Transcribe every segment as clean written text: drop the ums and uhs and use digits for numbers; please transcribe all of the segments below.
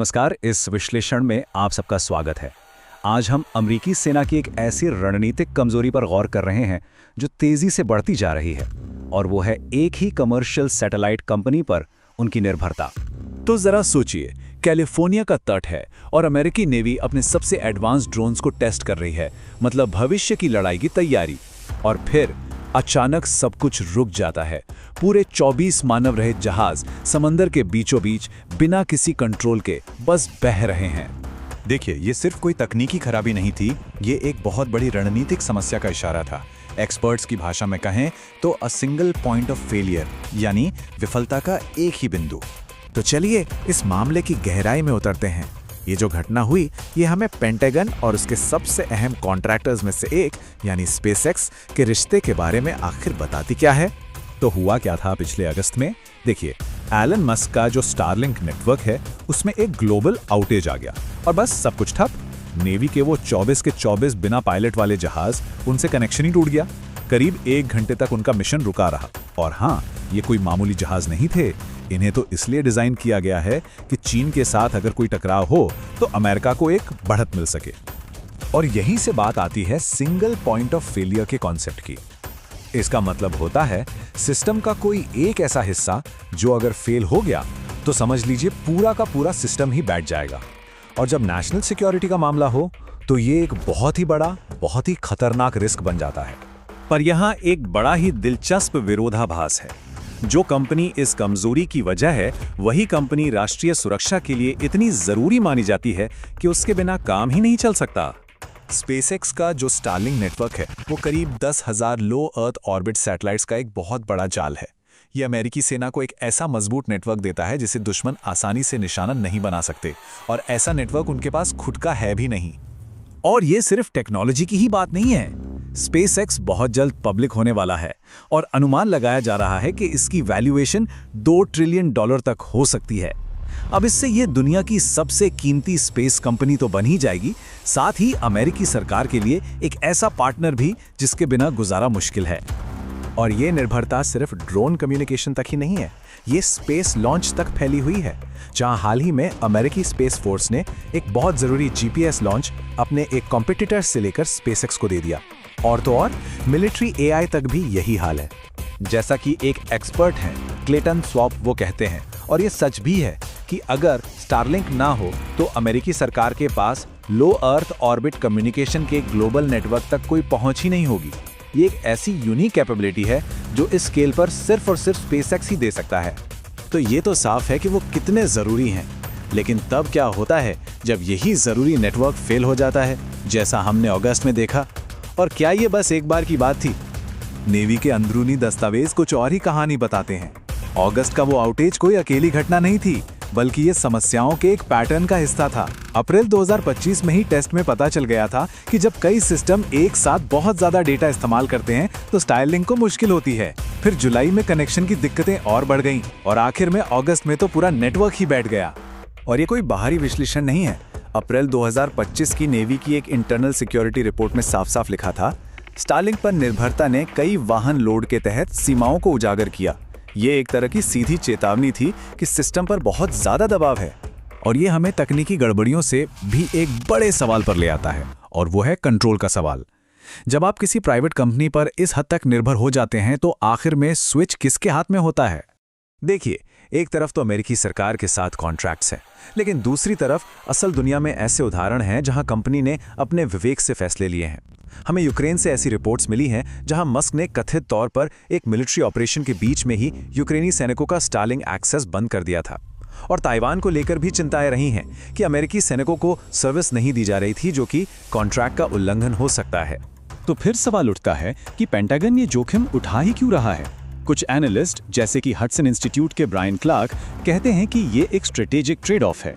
नमस्कार। इस विश्लेषण में आप सबका स्वागत है। आज हम अमेरिकी सेना की एक ऐसी रणनीतिक कमजोरी पर गौर कर रहे हैं जो तेजी से बढ़ती जा रही है, और वो है एक ही कमर्शियल सैटेलाइट कंपनी पर उनकी निर्भरता। तो जरा सोचिए, कैलिफोर्निया का तट है और अमेरिकी नेवी अपने सबसे एडवांस्ड ड्रोन्स को टेस्ट कर रही है, मतलब भविष्य की लड़ाई की तैयारी। और फिर अचानक सब कुछ रुक जाता है। पूरे 24 मानव रहित जहाज समंदर के बीचों बीच बिना किसी कंट्रोल के बस बह रहे हैं। देखिए, ये सिर्फ कोई तकनीकी खराबी नहीं थी, ये एक बहुत बड़ी रणनीतिक समस्या का इशारा था। एक्सपर्ट्स की भाषा में कहें तो a single point of failure, यानी विफलता का एक ही बिंदु। तो चलिए इस मामले की गहराई में उतरते हैं। ये जो घटना हुई, ये हमें पेंटागन और उसके सबसे अहम कॉन्ट्रैक्टर्स में से एक यानी स्पेसएक्स के रिश्ते के बारे में आखिर बताती क्या है। तो हुआ क्या था पिछले अगस्त में? देखिए, एलन मस्क का जो स्टारलिंक नेटवर्क है उसमें एक ग्लोबल आउटेज आ गया और बस सब कुछ ठप। नेवी के वो 24 के 24 बिना पायलट वाले जहाज, उनसे कनेक्शन ही टूट गया। करीब 1 घंटे तक उनका मिशन रुका रहा। और हाँ, ये कोई मामूली जहाज नहीं थे। इन्हें तो इसलिए डिजाइन किया गया है कि चीन के साथ अगर कोई टकराव हो तो अमेरिका को एक बढ़त मिल सके। और यहीं से बात आती है सिंगल पॉइंट ऑफ फेलियर के कॉन्सेप्ट की। इसका मतलब होता है सिस्टम का कोई एक ऐसा हिस्सा जो अगर फेल हो गया तो समझ लीजिए पूरा का पूरा सिस्टम ही बैठ जाएगा। और जब नेशनल सिक्योरिटी का मामला हो तो ये एक बहुत ही बड़ा, बहुत ही खतरनाक रिस्क बन जाता है। पर यहाँ एक बड़ा ही दिलचस्प विरोधाभास है। जो कंपनी इस कमजोरी की वजह है, वही कंपनी राष्ट्रीय सुरक्षा के लिए इतनी जरूरी मानी जाती है कि उसके बिना काम ही नहीं चल सकता। स्पेसएक्स का जो स्टारलिंक नेटवर्क है वो करीब 10,000 लो अर्थ ऑर्बिट सैटेलाइट्स का एक बहुत बड़ा जाल है। ये अमेरिकी सेना को एक ऐसा मजबूत नेटवर्क देता है जिसे दुश्मन आसानी से निशाना नहीं बना सकते, और ऐसा नेटवर्क उनके पास खुद का है भी नहीं। और ये सिर्फ टेक्नोलॉजी की ही बात नहीं है। स्पेसएक्स बहुत जल्द पब्लिक होने वाला है और अनुमान लगाया जा रहा है कि इसकी वैल्यूएशन $2 ट्रिलियन तक हो सकती है। अब इससे ये दुनिया की सबसे कीमती स्पेस कंपनी तो बन ही जाएगी, साथ ही अमेरिकी सरकार के लिए एक ऐसा पार्टनर भी जिसके बिना गुजारा मुश्किल है। और ये निर्भरता सिर्फ ड्रोन कम्युनिकेशन तक ही नहीं है, ये स्पेस लॉन्च तक फैली हुई है, जहां हाल ही में अमेरिकी स्पेस फोर्स ने एक बहुत जरूरी जीपीएस लॉन्च अपने एक कॉम्पिटिटर से लेकर स्पेसएक्स को दे दिया। और तो और मिलिट्री एआई तक भी यही हाल है। जैसा कि एक एक्सपर्ट हैं, क्लेटन स्वॉप, वो कहते हैं, और ये सच भी है, कि अगर स्टारलिंक ना हो तो अमेरिकी सरकार के पास लो अर्थ ऑर्बिट कम्युनिकेशन के ग्लोबल नेटवर्क तक कोई पहुंच ही नहीं होगी। ये एक ऐसी यूनिक कैपेबिलिटी है जो इस स्केल पर सिर्फ और सिर्फ स्पेसएक्स ही दे सकता है। तो ये तो साफ है कि वो कितने जरूरी हैं। लेकिन तब क्या होता है जब यही जरूरी नेटवर्क फेल हो जाता है, जैसा हमने अगस्त में देखा? और क्या ये बस एक बार की बात थी? नेवी के अंदरूनी दस्तावेज कुछ और ही कहानी बताते हैं। अगस्त का वो आउटेज कोई अकेली घटना नहीं थी, बल्कि ये समस्याओं के एक पैटर्न का हिस्सा था। अप्रैल 2025 में ही टेस्ट में पता चल गया था कि जब कई सिस्टम एक साथ बहुत ज्यादा डेटा इस्तेमाल करते हैं तो स्टारलिंक को मुश्किल होती है। फिर जुलाई में कनेक्शन की दिक्कतें और बढ़ गईं, और आखिर में अगस्त में तो पूरा नेटवर्क ही बैठ गया। और ये कोई बाहरी विश्लेषण नहीं है। अप्रैल 2025 की नेवी की एक इंटरनल सिक्योरिटी रिपोर्ट में साफ साफ लिखा था, स्टारलिंक पर निर्भरता ने कई वाहन लोड के तहत सीमाओं को उजागर किया। ये एक तरह की सीधी चेतावनी थी कि सिस्टम पर बहुत ज्यादा दबाव है। और ये हमें तकनीकी गड़बड़ियों से भी एक बड़े सवाल पर ले आता है, और वो है कंट्रोल का सवाल। जब आप किसी प्राइवेट कंपनी पर इस हद तक निर्भर हो जाते हैं तो आखिर में स्विच किसके हाथ में होता है? देखिए, एक तरफ तो अमेरिकी सरकार के साथ कॉन्ट्रैक्ट्स हैं, लेकिन दूसरी तरफ असल दुनिया में ऐसे उदाहरण हैं जहां कंपनी ने अपने विवेक से फैसले लिए हैं। हमें यूक्रेन से ऐसी रिपोर्ट्स मिली हैं जहां मस्क ने कथित तौर पर एक मिलिट्री ऑपरेशन के बीच में ही यूक्रेनी सैनिकों का स्टारलिंक एक्सेस बंद कर दिया था। और ताइवान को लेकर भी चिंताएं रही हैं कि अमेरिकी सैनिकों को सर्विस नहीं दी जा रही थी, जो कि कॉन्ट्रैक्ट का उल्लंघन हो सकता है। तो फिर सवाल उठता है कि पेंटागन ये जोखिम उठा ही क्यों रहा है? कुछ एनालिस्ट, जैसे कि हडसन इंस्टीट्यूट के ब्रायन क्लार्क, कहते हैं कि ये एक स्ट्रेटेजिक ट्रेड ऑफ है।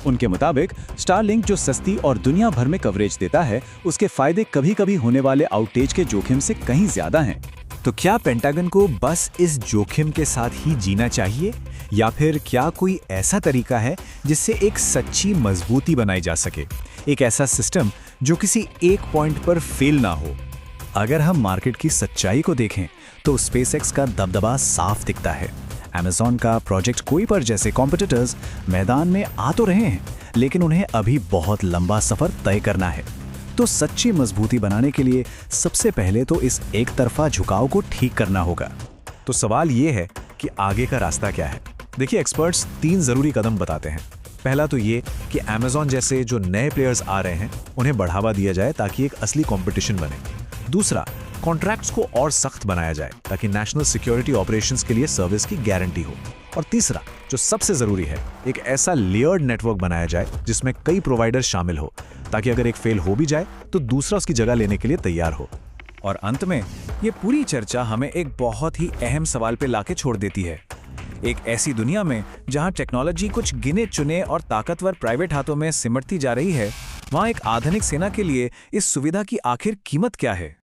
उनके मुताबिक स्टारलिंक जो सस्ती और दुनिया भर में कवरेज देता है, उसके फायदे कभी कभी होने वाले आउटेज के जोखिम से कहीं ज्यादा हैं। तो क्या पेंटागन को बस इस जोखिम के साथ ही जीना चाहिए, या फिर क्या कोई ऐसा तरीका है जिससे एक सच्ची मजबूती बनाई जा सके, एक ऐसा सिस्टम जो किसी एक पॉइंट पर फेल ना हो? अगर हम मार्केट की सच्चाई को देखें तो स्पेसएक्स का दबदबा साफ दिखता है। Amazon का प्रोजेक्ट कुइपर जैसे कॉम्पिटिटर्स मैदान में आ तो रहे हैं, लेकिन उन्हें अभी बहुत लंबा सफर तय करना है। तो सच्ची मजबूती बनाने के लिए सबसे पहले तो इस एक तरफा झुकाव को ठीक करना होगा। तो सवाल ये है कि आगे का रास्ता क्या है। देखिए, एक्सपर्ट्स 3 जरूरी कदम बताते हैं। पहला तो ये कि Amazon जैसे जो नए प्लेयर्स आ रहे हैं उन्हें बढ़ावा दिया जाए ताकि एक असली कंपटीशन बने। दूसरा, कॉन्ट्रैक्ट्स को और सख्त बनाया जाए ताकि नेशनल सिक्योरिटी ऑपरेशंस के लिए सर्विस की गारंटी हो। और तीसरा, जो सबसे जरूरी है, एक ऐसा लेयर्ड नेटवर्क बनाया जाए जिसमें कई प्रोवाइडर्स शामिल हो, ताकि अगर एक फेल हो भी जाए तो दूसरा उसकी जगह लेने के लिए तैयार हो। और अंत में ये पूरी चर्चा हमें एक बहुत ही अहम सवाल पे लाके छोड़ देती है। एक ऐसी दुनिया में जहां टेक्नोलॉजी कुछ गिने चुने और ताकतवर प्राइवेट हाथों में सिमटती जा रही है, वहां एक आधुनिक सेना के लिए इस सुविधा की आखिर कीमत क्या है?